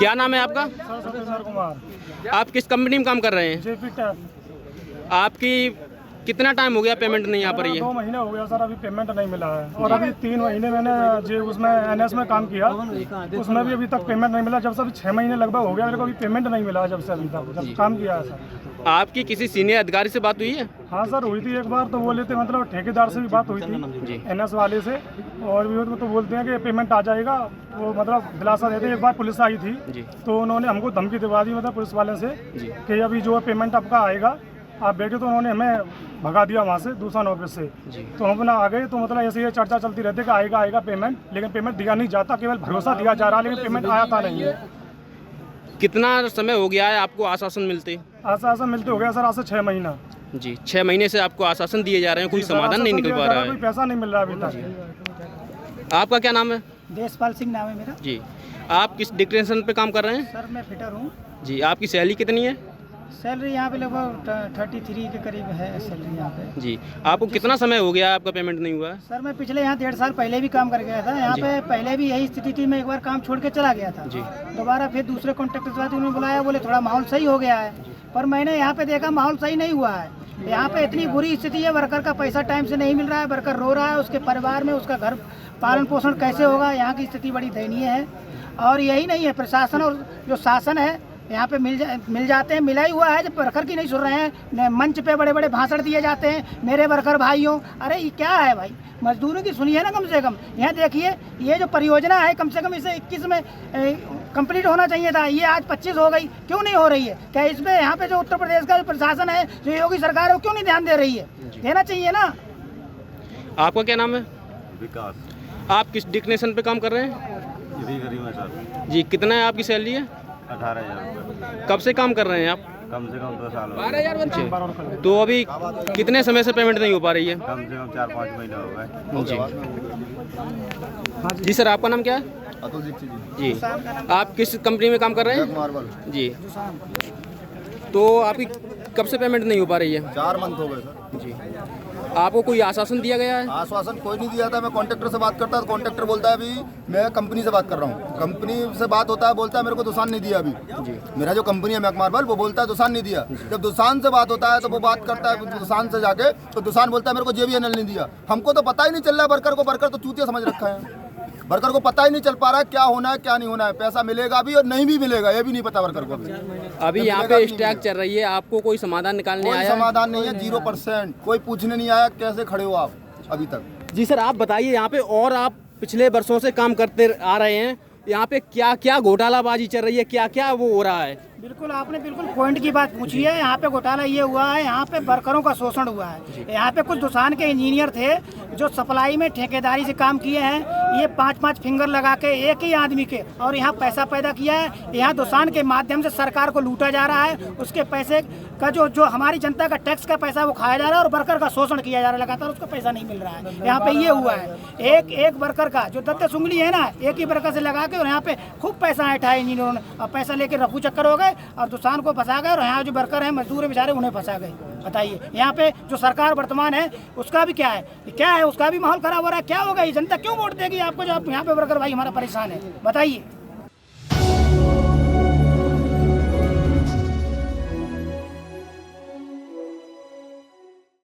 क्या नाम है आपका? सर कुमार। आप किस कंपनी में काम कर रहे हैं? JP tap. आपकी कितना टाइम हो गया पेमेंट नहीं आ पा रही है? 2 महीने हो गया सर, अभी पेमेंट नहीं मिला है। और अभी 3 महीने मैंने जो उसमें एनएस में काम किया, उसमें भी अभी तक पेमेंट नहीं मिला। जब से अभी 6 महीने लगभग हो गया मेरे को, अभी पेमेंट नहीं मिला है जब से अभी तक, जब काम किया है सर। आपकी किसी सीनियर अधिकारी से बात हुई है? हाँ सर, हुई थी एक बार। तो बोले थे मतलब ठेकेदार से भी बात हुई थी, एनएस वाले से। और भी तो बोलते हैं कि पेमेंट आ जाएगा, वो मतलब दिलासा देते हैं। एक बार पुलिस आई थी तो उन्होंने हमको धमकी दिलवा दी मतलब पुलिस वाले से कि अभी जो पेमेंट आपका आएगा आप बैठे। तो उन्होंने हमें भगा दिया वहाँ से, दूसरा ऑफिस से। तो हम अपना आ गए। तो मतलब ऐसे ये चर्चा चलती रहती है कि आएगा आएगा पेमेंट, लेकिन पेमेंट दिया नहीं जाता, केवल भरोसा दिया जा रहा है, लेकिन पेमेंट आता नहीं है। कितना समय हो गया है आपको आश्वासन मिलते? आश्वासन मिलते हो गया सर आज से 6 महीना। जी, 6 महीने से आपको आश्वासन दिए जा रहे हैं, कोई समाधान नहीं निकल पा रहा कोई है। पैसा नहीं मिल रहा अभी तक। आपका क्या नाम है? देशपाल सिंह नाम है मेरा। जी, आप किस डिक्टेशन पे काम कर रहे हैं? सर मैं फिटर हूँ। जी, आपकी सैलरी कितनी है? सैलरी यहाँ पे लगभग 33 के करीब है सैलरी यहाँ पे। जी, आपको कितना समय हो गया आपका पेमेंट नहीं हुआ? सर मैं पिछले यहाँ 1.5 साल पहले भी काम कर गया था यहाँ पे। पहले भी यही स्थिति थी, मैं एक बार काम छोड़ के चला गया था। जी। दोबारा फिर दूसरे कॉन्ट्रैक्टर से उन्होंने बुलाया, बोले थोड़ा माहौल सही हो गया है। पर मैंने यहाँ पे देखा माहौल सही नहीं हुआ है। यहाँ पे इतनी बुरी स्थिति है, वर्कर का पैसा टाइम से नहीं मिल रहा है, वर्कर रो रहा है, उसके परिवार में उसका घर पालन पोषण कैसे होगा। यहाँ की स्थिति बड़ी दयनीय है। और यही नहीं है, प्रशासन और जो शासन है यहाँ पे मिल जाते हैं, मिला ही हुआ है। जब वर्कर की नहीं सुन रहे हैं, मंच पे बड़े बड़े भाषण दिए जाते हैं, मेरे वर्कर भाइयों। अरे ये क्या है भाई, मजदूरों की सुनिए ना कम से कम। यहाँ देखिए ये जो परियोजना है कम से कम इसे 21 में कंप्लीट होना चाहिए था, ये आज 25 हो गई, क्यों नहीं हो रही है? क्या इसमें यहाँ पे जो उत्तर प्रदेश का जो प्रशासन है, जो योगी सरकार है, वो क्यों नहीं ध्यान दे रही है? देना चाहिए ना। आपका क्या नाम है? विकास। आप किस डिक्टेशन पे काम कर रहे हैं? सर जी, कितना है आपकी सैलरी है? 18,000 रुपये। कब से काम कर रहे हैं आप? कम से कम 2 साल हो गए। तो अभी कितने समय से पेमेंट नहीं हो पा रही है? कम से कम 4-5 महीने हो गए। जी सर, आपका नाम क्या है? अतुल दीक्षित जी, आप किस कंपनी में काम कर रहे हैं? मार्बल। जी, तो आपकी कब से पेमेंट नहीं हो पा रही है? 4 मंथ हो गए सर। जी, आपको कोई आश्वासन दिया गया है? आश्वासन कोई नहीं दिया था। मैं कॉन्ट्रैक्टर से बात करता था, कॉन्ट्रैक्टर बोलता है अभी मैं कंपनी से बात कर रहा हूँ। कंपनी से बात होता है, बोलता है मेरे को दुसान नहीं दिया अभी। मेरा जो कंपनी है मैक मार्बल, वो बोलता है दुसान नहीं दिया। जब दुसान से बात होता है तो वो बात करता है दुसान से जाके, तो दुसान बोलता है मेरे को JBNL नहीं दिया। हमको तो पता ही नहीं चल रहा है वर्कर को। वर्कर तो चूतिया समझ रखा है। वर्कर को पता ही नहीं चल पा रहा है क्या होना है क्या नहीं होना है। पैसा मिलेगा भी और नहीं भी मिलेगा, ये भी नहीं पता वर्कर को। अभी यहाँ पे स्ट्राइक चल रही है, आपको कोई समाधान निकालने आया? समाधान नहीं है, 0%। कोई पूछने नहीं आया कैसे खड़े हो आप अभी तक। जी सर, आप बताइए यहाँ पे, और आप पिछले वर्षों से काम करते आ रहे हैं, यहाँ पे क्या क्या घोटालाबाजी चल रही है, क्या क्या वो हो रहा है? बिल्कुल, आपने बिल्कुल पॉइंट की बात पूछी है। यहाँ पे घोटाला ये हुआ है, यहाँ पे वर्करों का शोषण हुआ है। यहाँ पे कुछ दुसान के इंजीनियर थे जो सप्लाई में ठेकेदारी से काम किए हैं, ये 5-5 फिंगर लगा के एक ही आदमी के, और यहाँ पैसा पैदा किया है। यहाँ दुसान के माध्यम से सरकार को लूटा जा रहा है। उसके पैसे का जो हमारी जनता का टैक्स का पैसा वो खाया जा रहा है, और वर्कर का शोषण किया जा रहा है लगातार, उसको पैसा नहीं मिल रहा है। यहाँ पे ये हुआ है, एक वर्कर का जो दत्ते सुंगली है ना, एक ही वर्कर से लगा के, और यहाँ पे खूब पैसा ऐठा है इंजीनियरों ने, और पैसा लेके रफू चक्कर हो गए और दुसान को फंसा गए, और यहाँ जो वर्कर हैं मजदूर है बेचारे, उन्हें फंसा गए। बताइए यहाँ पे जो सरकार वर्तमान है उसका भी क्या है, उसका भी माहौल खराब हो रहा है। क्या होगा, ये जनता क्यों वोट देगी आपको, जो आप यहाँ पे वर्कर भाई हमारा परेशान है? बताइए।